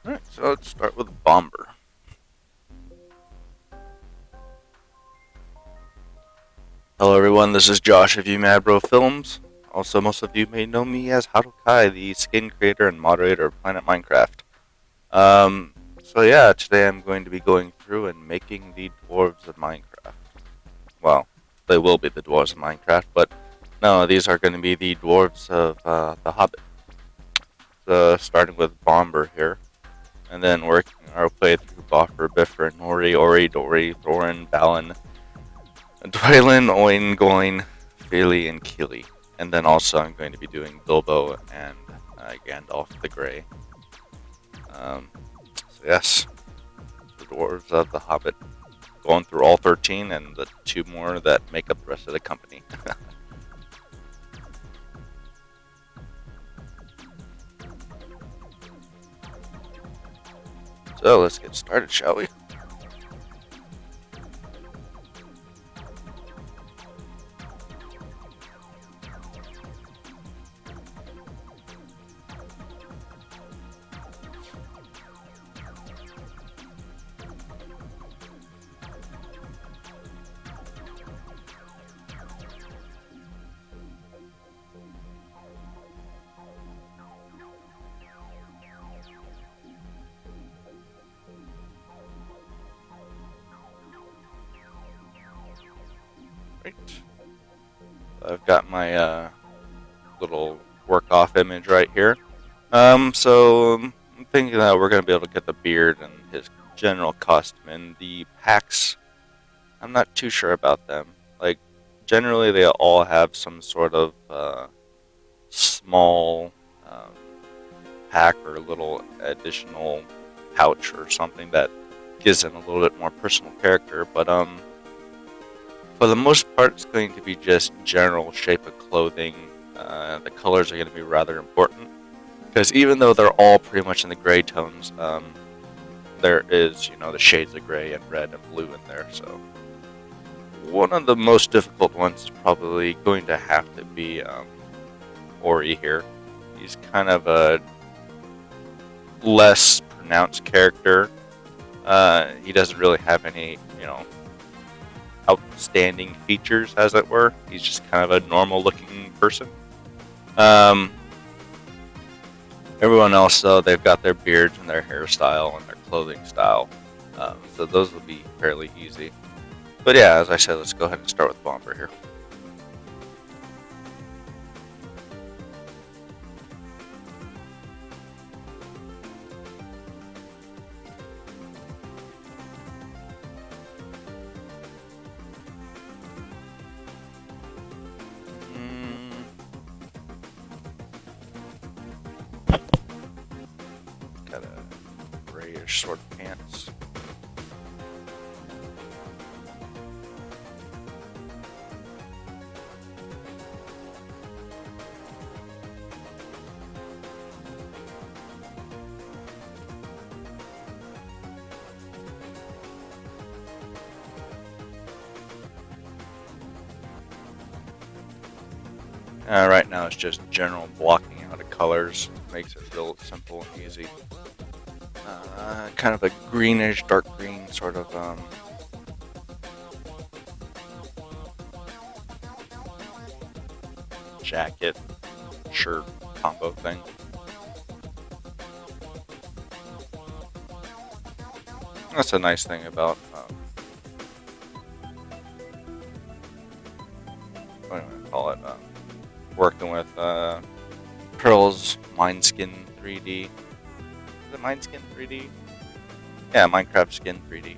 Alright, so let's start with Bombur. Hello everyone, this is Josh of Madbro Films. Also, most of you may know me as Harukai, the skin creator and moderator of Planet Minecraft. Um, so yeah, today I'm going to be going through and making the dwarves of Minecraft. Well, they will be the dwarves of Minecraft, but no, these are going to be the dwarves of the Hobbit. So, starting with Bombur here, and then working our way through Boffer, Biffer, Nori, Ori, Dori, Thorin, Balin, Dwaylen, Oin, Goin, Philly, and Keely. And then also I'm going to be doing Bilbo and Gandalf the Grey. So yes, the Dwarves of the Hobbit. Going through all 13 and the 2 more that make up the rest of the company. So let's get started, shall we? Right. I've got my little work off image right here. So I'm thinking that we're going to be able to get the beard and his general costume. And the packs, I'm not too sure about them. Like, generally they all have some sort of small pack or little additional pouch or something that gives them a little bit more personal character. But for the most part, it's going to be just general shape of clothing. The colors are going to be rather important because even though they're all pretty much in the gray tones, there is, the shades of gray and red and blue in there. So one of the most difficult ones is probably going to have to be Ori here. He's kind of a less pronounced character. He doesn't really have any, outstanding features, as it were. He's just kind of a normal-looking person. Everyone else, though, they've got their beards and their hairstyle and their clothing style. So those will be fairly easy. But yeah, as I said, let's go ahead and start with Bombur here. Got a grayish sort of pants. Right now it's just general blocking out of colors. Makes it real simple and easy. Kind of a greenish, dark green sort of jacket, shirt combo thing. That's a nice thing about what do I call it? Working with Pearl's Mindskin 3D. Is it Mindskin 3D? Yeah, Minecraft Skin 3D.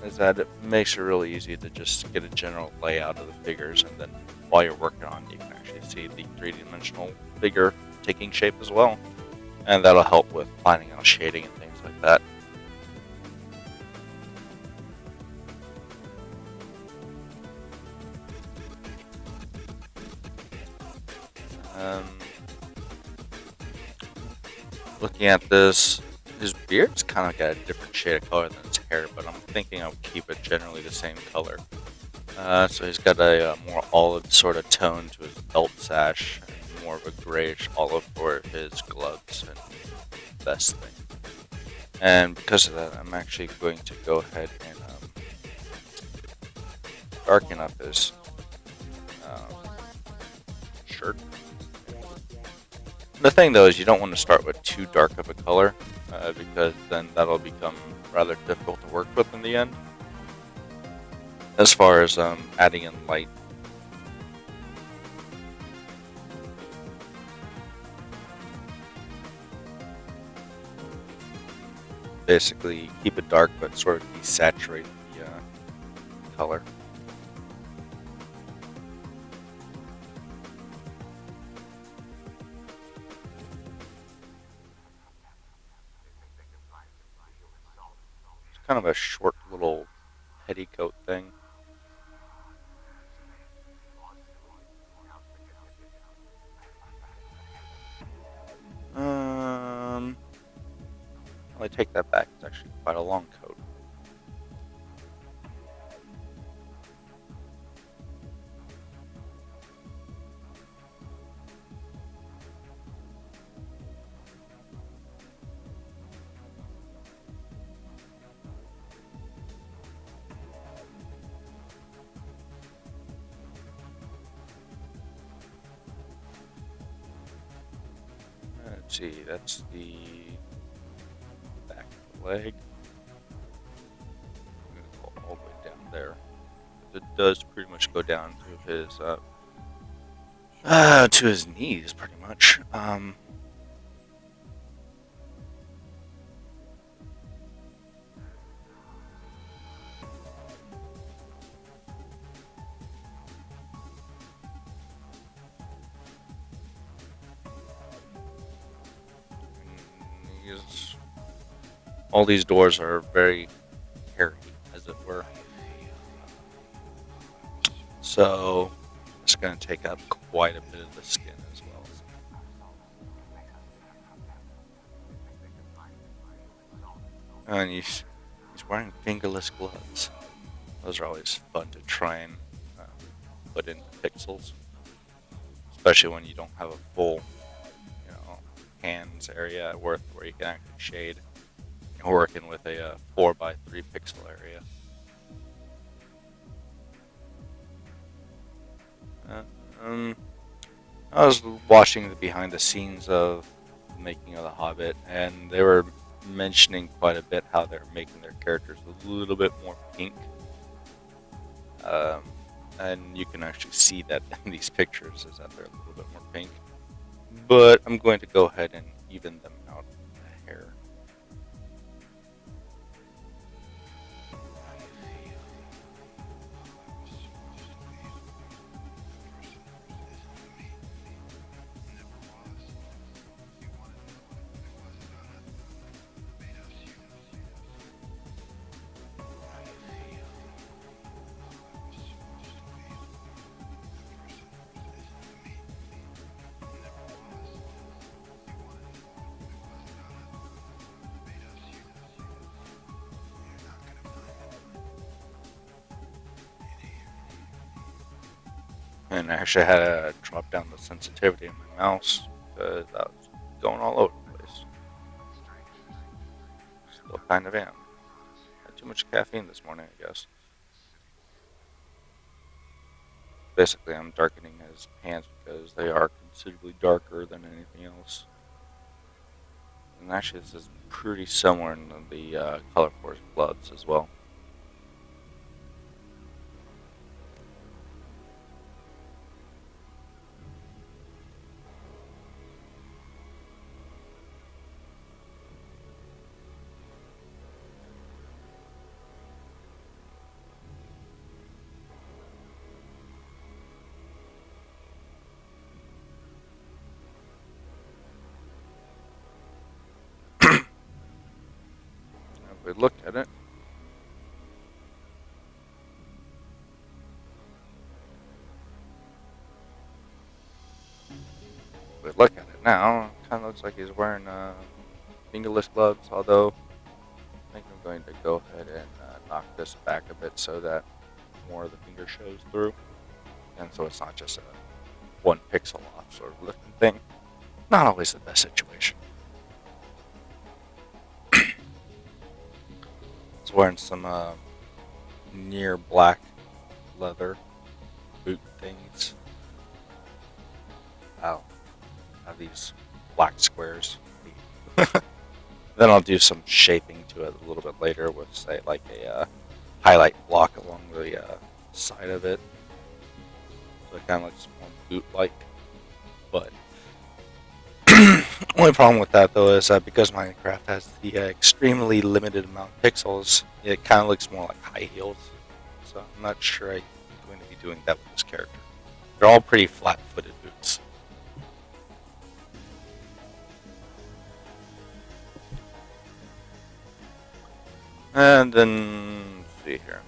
Is that it makes it really easy to just get a general layout of the figures, and then while you're working on it, you can actually see the three-dimensional figure taking shape as well. And that'll help with finding out shading and things like that. Looking at this, his beard's kind of got a different shade of color than his hair, but I'm thinking I'll keep it generally the same color. So he's got a more olive sort of tone to his belt sash, more of a grayish olive for his gloves and vest thing. And because of that, I'm actually going to go ahead and darken up his um, shirt. The thing though is you don't want to start with too dark of a color because then that'll become rather difficult to work with in the end. As far as adding in light. Basically keep it dark but sort of desaturate the color. It's kind of a short little petticoat thing. I take that back. It's actually quite a long coat. Let's see, that's the back of the leg. I'm going to go all the way down there. It does pretty much go down to his knees, pretty much. All these doors are very hairy, as it were. So it's going to take up quite a bit of the skin as well. And he's wearing fingerless gloves. Those are always fun to try and put into pixels, especially when you don't have a full, hands area at work where you can actually shade. You're working with a 4x3 pixel area. I was watching the behind the scenes of the making of The Hobbit, and they were mentioning quite a bit how they're making their characters a little bit more pink. And you can actually see that in these pictures is that they're a little bit more pink. But I'm going to go ahead and even them out with the hair. And I actually had to drop down the sensitivity of my mouse because I was going all over the place. Still kind of am. Had too much caffeine this morning, I guess. Basically, I'm darkening his pants because they are considerably darker than anything else. And actually, this is pretty similar in the color for his gloves as well. If we look at it, now, it kind of looks like he's wearing fingerless gloves, although I think I'm going to go ahead and knock this back a bit so that more of the finger shows through, and so it's not just a one pixel off sort of looking thing. Not always the best situation. It's wearing some near black leather boot things. Wow, have these black squares. Then I'll do some shaping to it a little bit later with, say, like a highlight block along the side of it. So it kind of looks more boot-like. But only problem with that, though, is that because Minecraft has the extremely limited amount of pixels, it kind of looks more like high heels. So I'm not sure I'm going to be doing that with this character. They're all pretty flat-footed boots. And then, let's see here.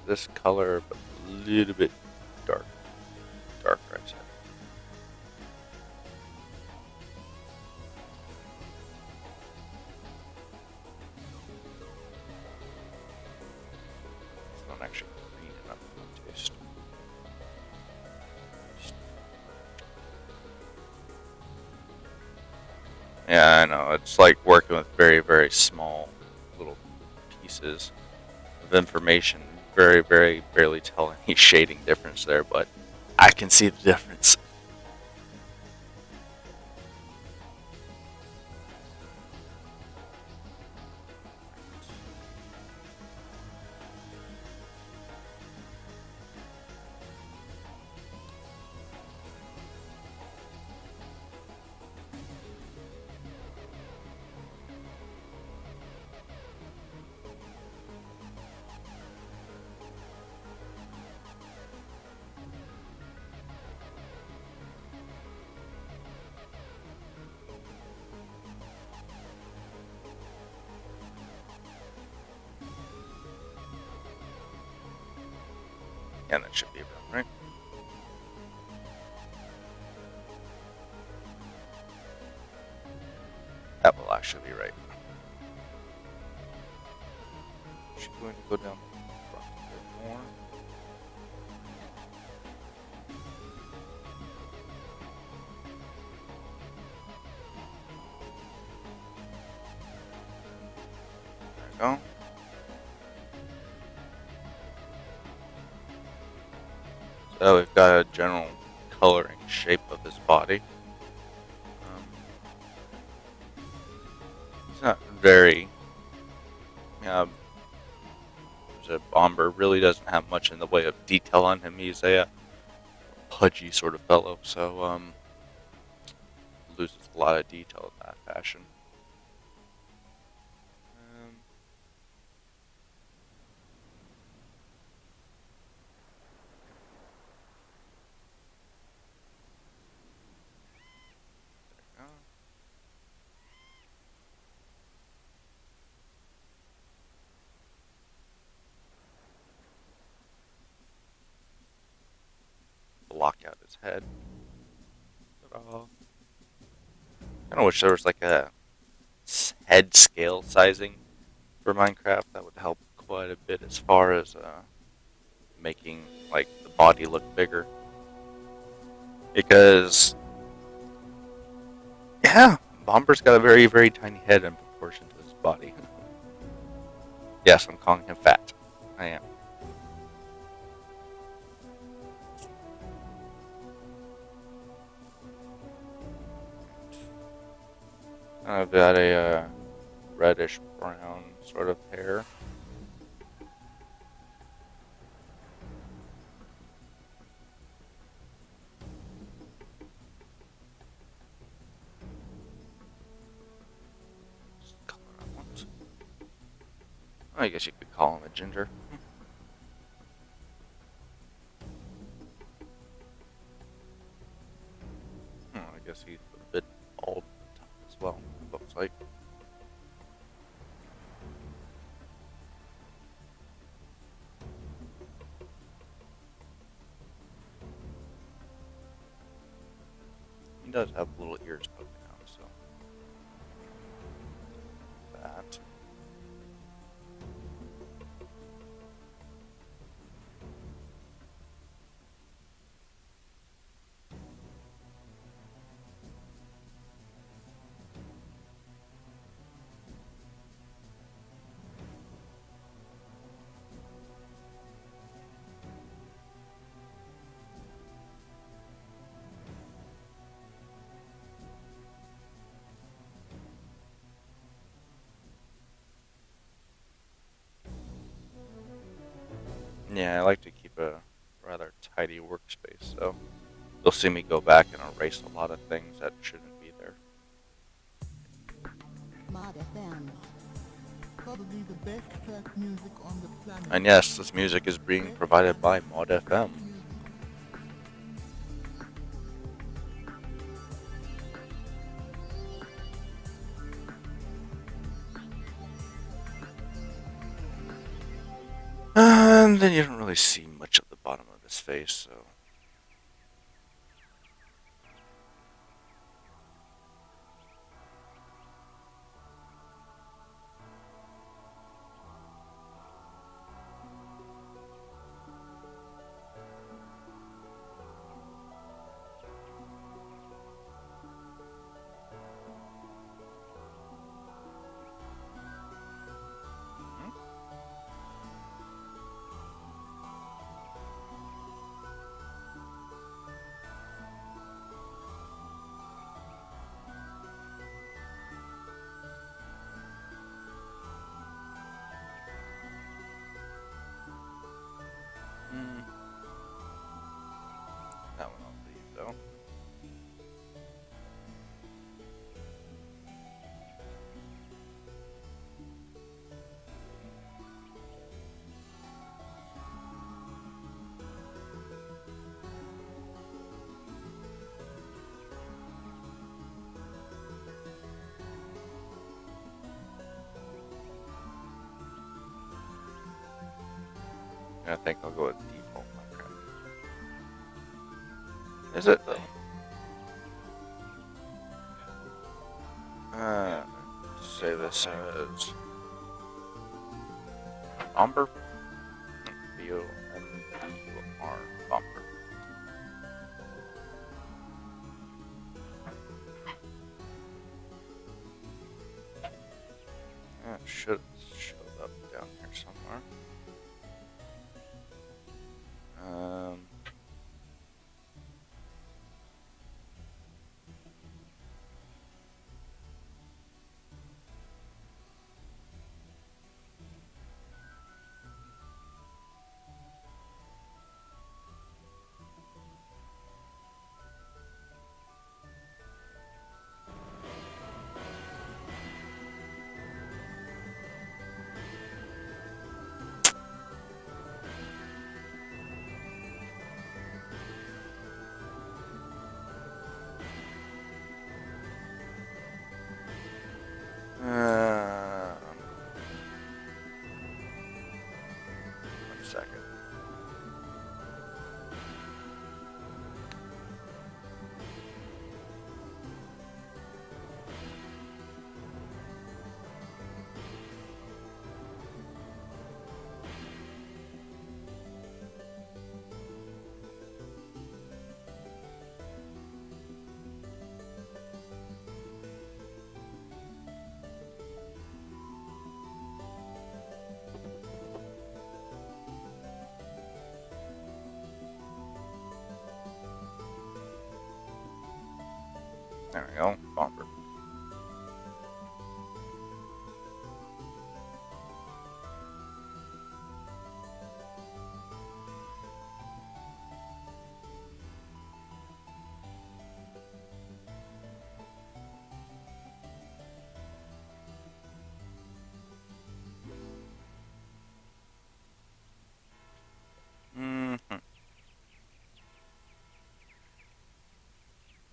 This color, but a little bit darker, I said. It's not actually green enough for my taste. Yeah, I know. It's like working with very, very small little pieces of information. Very, very barely tell any shading difference there, but I can see the difference. Yeah, that should be about right. That will actually be right. She's going to go down the front a bit more. There we go. So we've got a general coloring shape of his body. He's not very. Bombur really doesn't have much in the way of detail on him. He's a pudgy sort of fellow, so loses a lot of detail in that fashion. There we go. Block out his head. Kind of wish there was like a head scale sizing for Minecraft. That would help quite a bit as far as making like the body look bigger. Because yeah, Bombur's got a very, very tiny head in proportion to his body. Yes, I'm calling him fat. I am. I've got a reddish brown sort of hair. Color I want. I guess you could call him a ginger. I guess he's a bit bald top as well, it looks like. He does have little ears poking out, so that. Yeah, I like to keep a rather tidy workspace, so you'll see me go back and erase a lot of things that shouldn't be there. Mod FM. Probably the best track music on the planet. And yes, this music is being provided by Mod FM. And then you don't really see much of the bottom of his face, so. That one I'll leave though. I think I'll go with default Minecraft. Is it though? Say this as Bombur. B-O-M-B-U-R. Bombur. It should show up down here somewhere. One second. There we go. Bombur.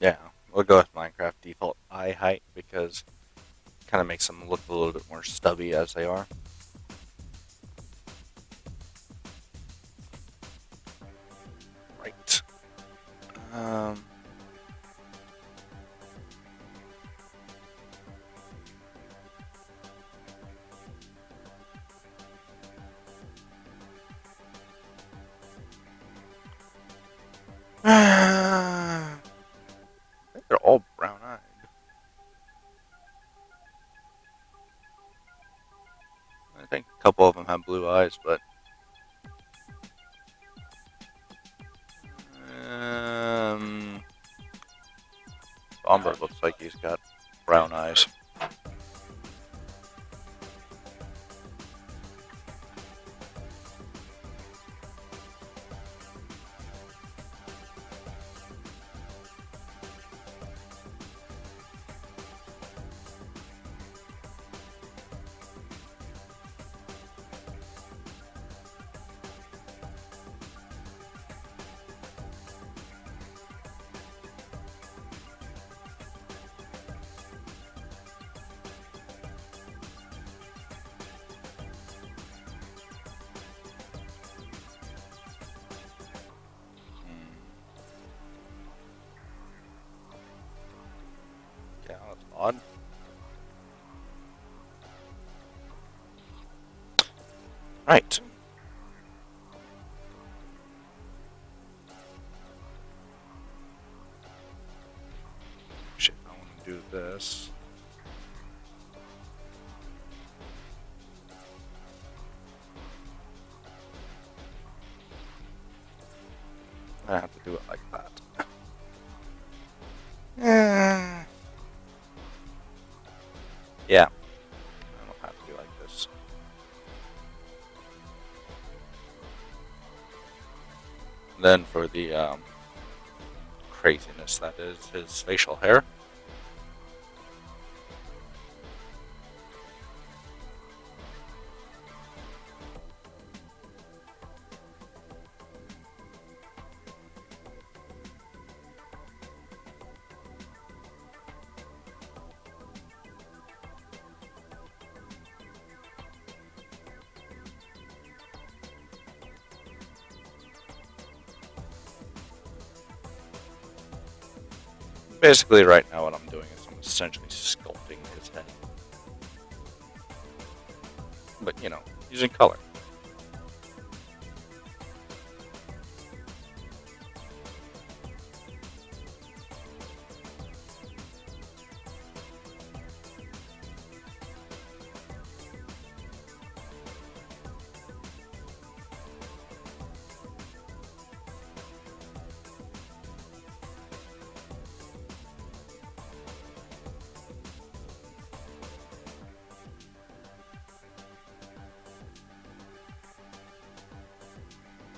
Yeah, we'll go with Minecraft default eye height because it kind of makes them look a little bit more stubby as they are. Right. I think they're all brown-eyed. I think a couple of them have blue eyes, but Bombur looks like he's got brown eyes. Okay, that's odd. Right. Shit, I want to do this. I have to do it like that. Yeah. I don't have to do like this. Then for the craziness that is his facial hair. Basically, right now, what I'm doing is I'm essentially sculpting his head. But, you know, using color.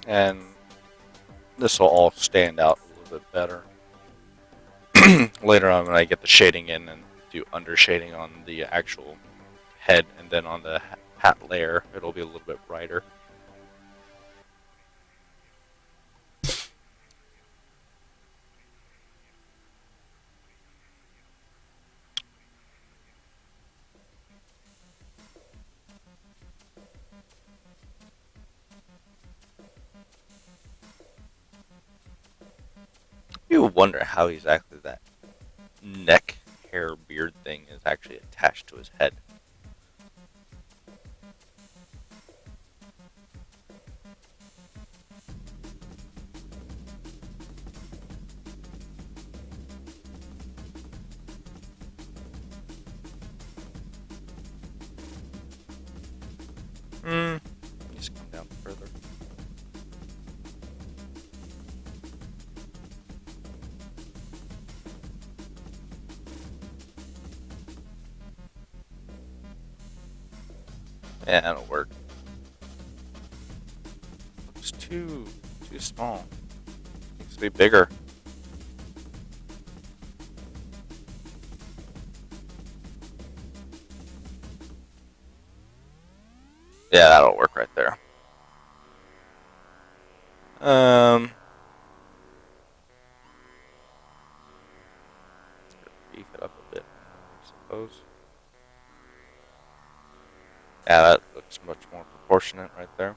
And this will all stand out a little bit better. Later on when I get the shading in and do under shading on the actual head and then on the hat layer, it'll be a little bit brighter. You wonder how exactly that neck hair beard thing is actually attached to his head. Just come down further. Yeah, that'll work. Looks too small. Needs to be bigger. Yeah, that'll work right there. Beef it up a bit, I suppose. Yeah, that looks much more proportionate right there.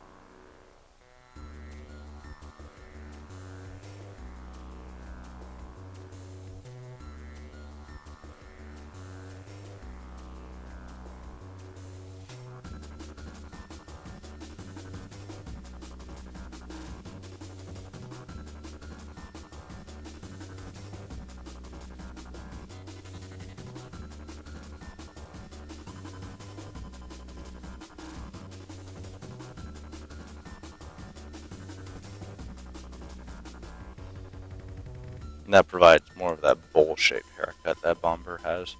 And that provides more of that bowl-shaped haircut that Bombur has.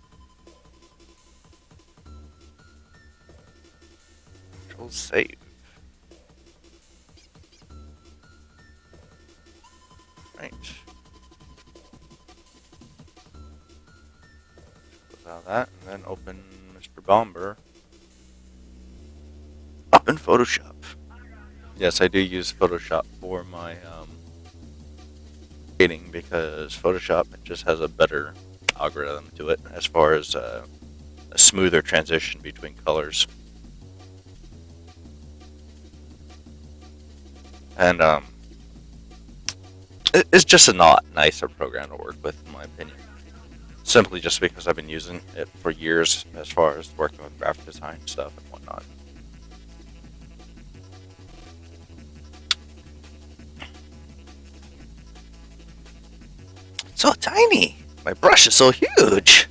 Control save. Right. Close out that, and then open Mr. Bombur up in Photoshop. Yes, I do use Photoshop for my shading because Photoshop just has a better algorithm to it as far as a smoother transition between colors. And it's just a lot nicer program to work with, in my opinion. simply just because I've been using it for years as far as working with graphic design stuff and whatnot. So tiny! My brush is so huge!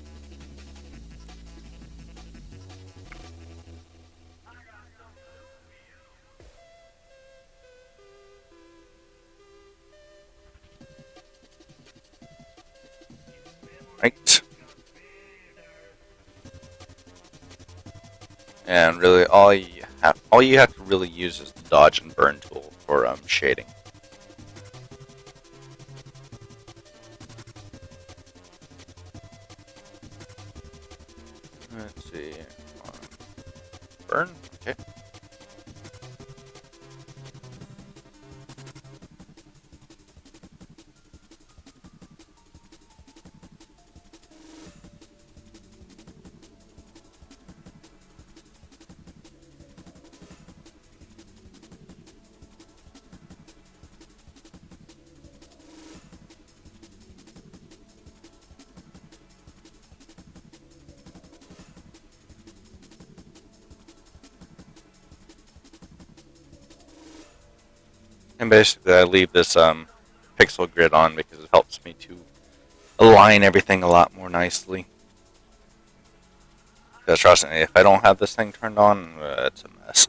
Right. And really, all you have to really use is the dodge and burn tool for shading. Let's see. Burn. Okay. And basically, I leave this pixel grid on because it helps me to align everything a lot more nicely. Because trust me, if I don't have this thing turned on, it's a mess.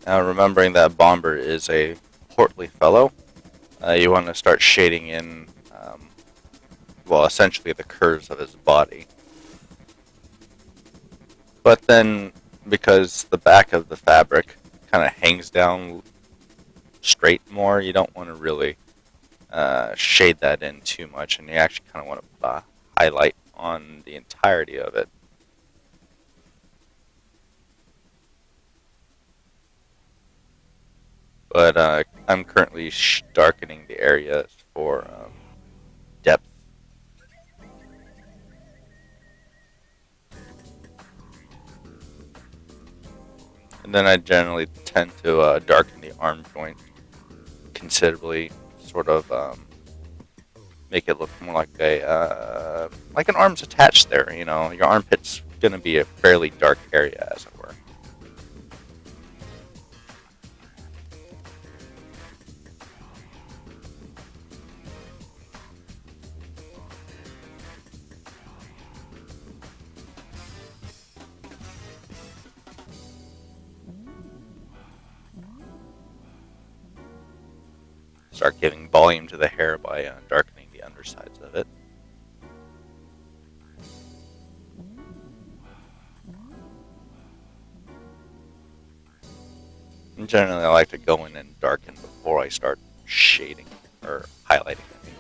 Now, remembering that Bombur is a portly fellow, you want to start shading in, well, essentially the curves of his body. But then, because the back of the fabric kind of hangs down straight more, you don't want to really shade that in too much, and you actually kind of want to put a highlight on the entirety of it. But I'm currently darkening the areas for depth. And then I generally tend to darken the arm joint considerably, sort of make it look more like an arm's attached there. You know, your armpit's gonna be a fairly dark area, as it were. Start giving volume to the hair by darkening the undersides of it. And generally, I like to go in and darken before I start shading or highlighting. I mean.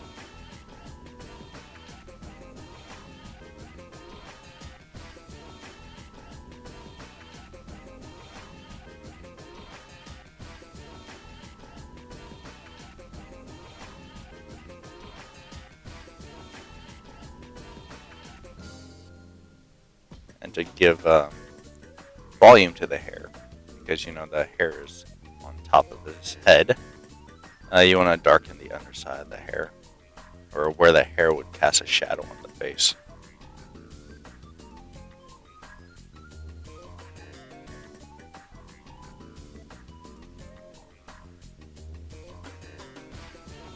And to give volume to the hair, because you know the hair is on top of his head. You want to darken the underside of the hair, or where the hair would cast a shadow on the face.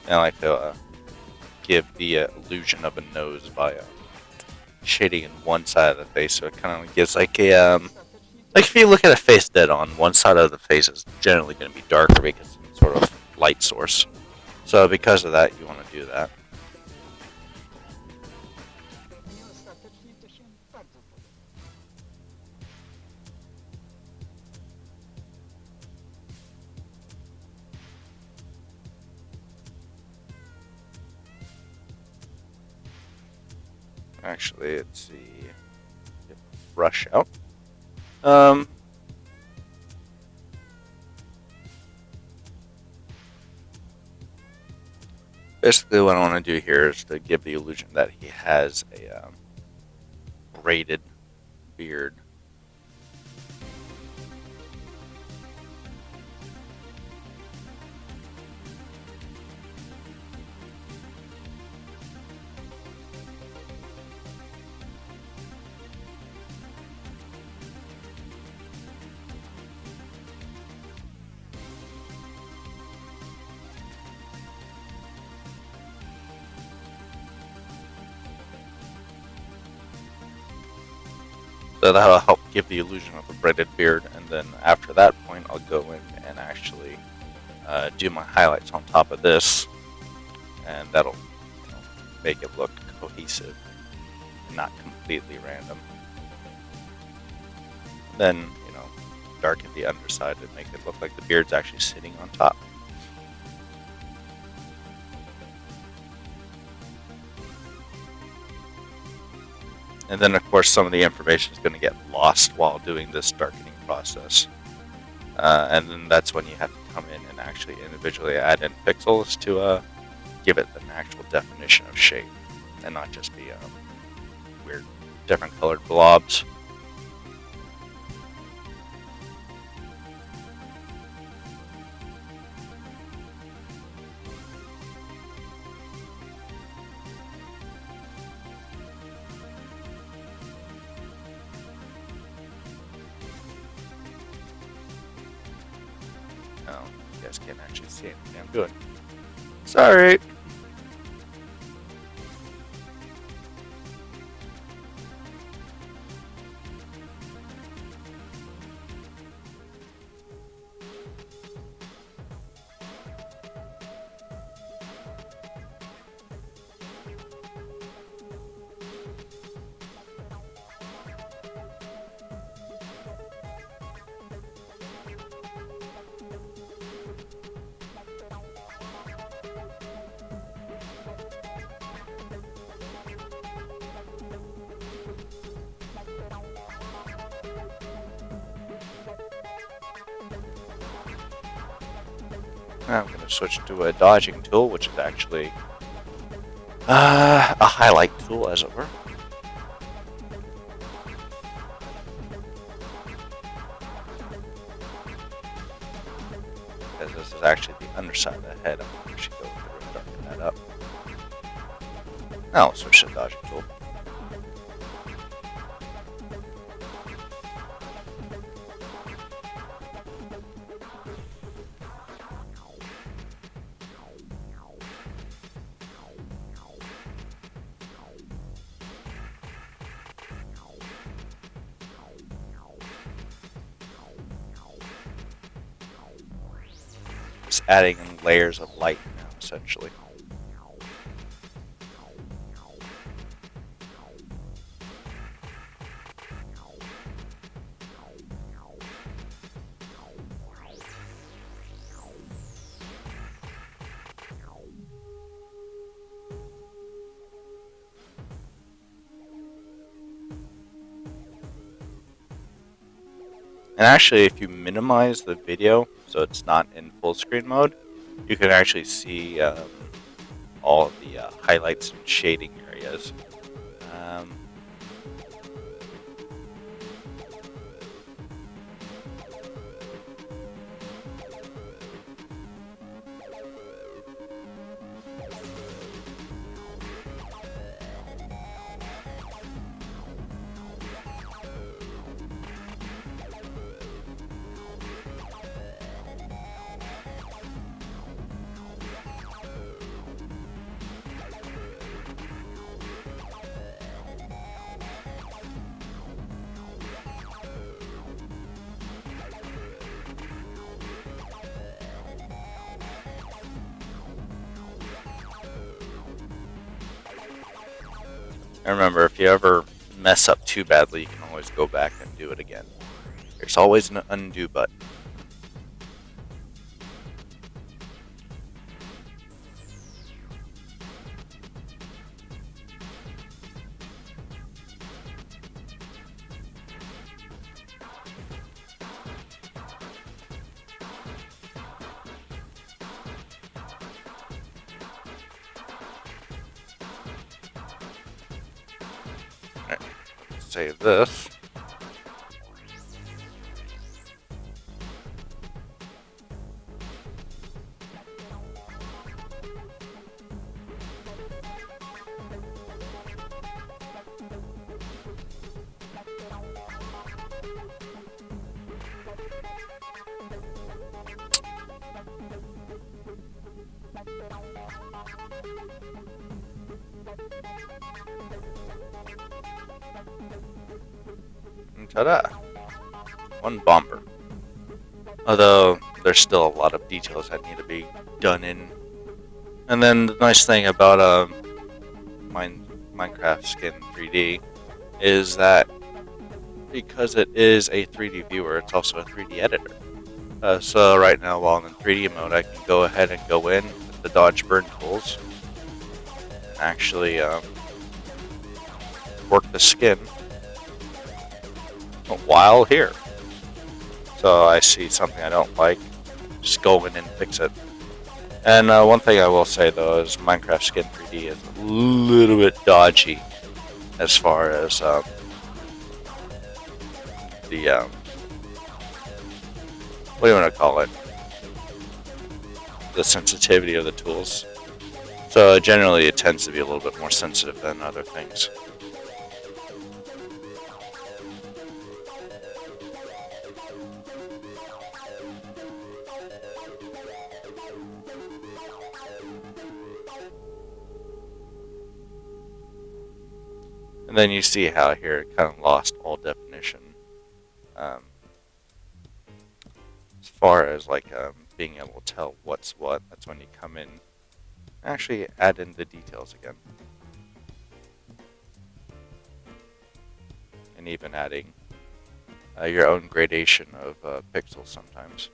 And I like to give the illusion of a nose by shading in one side of the face, so it kind of gives like a like if you look at a face dead on, one side of the face is generally going to be darker because it's some sort of light source. So because of that, you want to do that. Actually, let's see. Get the brush out. Um, Basically, what I want to do here is to give the illusion that he has a braided beard. So that'll help give the illusion of a braided beard, and then after that point, I'll go in and actually do my highlights on top of this, and that'll make it look cohesive, and not completely random. Then, darken the underside and make it look like the beard's actually sitting on top. And then, of course, some of the information is going to get lost while doing this darkening process. And then that's when you have to come in and actually individually add in pixels to give it an actual definition of shape, and not just be weird, different colored blobs. Oh, you guys can't actually see anything I'm doing. Sorry. Now I'm going to switch to a dodging tool, which is actually a highlight tool, as it were. Because this is actually the underside of the head, I'm going to actually go through and darken that up. Now I'll switch to the dodging tool. Just adding in layers of light now, essentially. And actually, if you minimize the video so it's not in full screen mode, you can actually see all of the highlights and shading areas. And remember, if you ever mess up too badly, you can always go back and do it again. There's always an undo button. Alright, save this. And ta-da! One Bombur. Although, there's still a lot of details that need to be done in. And then the nice thing about Minecraft Skin 3D is that because it is a 3D viewer, it's also a 3D editor. So right now, while I'm in 3D mode, I can go ahead and go in with the dodge burn tools, and actually work the skin while here. So I see something I don't like, just go in and fix it. And one thing I will say though is Minecraft Skin 3D is a little bit dodgy as far as the what do you want to call it? The sensitivity of the tools. So generally it tends to be a little bit more sensitive than other things. And then you see how here it kind of lost all definition. As far as like being able to tell what's what, that's when you come in and actually add in the details again. And even adding your own gradation of pixels sometimes.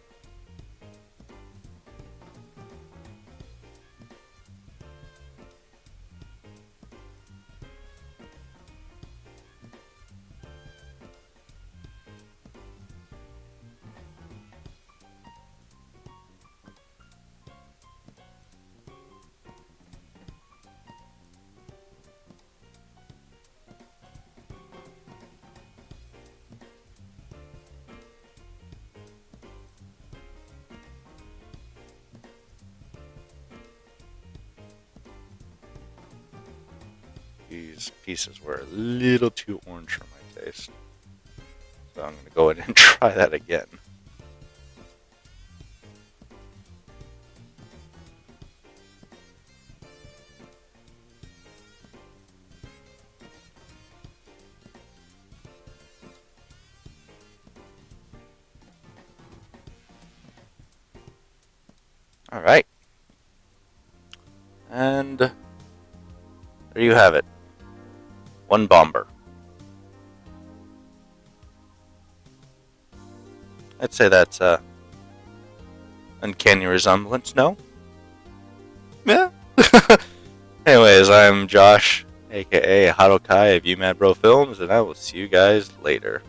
These pieces were a little too orange for my taste. So I'm going to go ahead and try that again. Alright. And there you have it. One Bombur. I'd say that's uncanny resemblance, no? Yeah. Anyways, I'm Josh, aka Harukai of UMadBro Films, and I will see you guys later.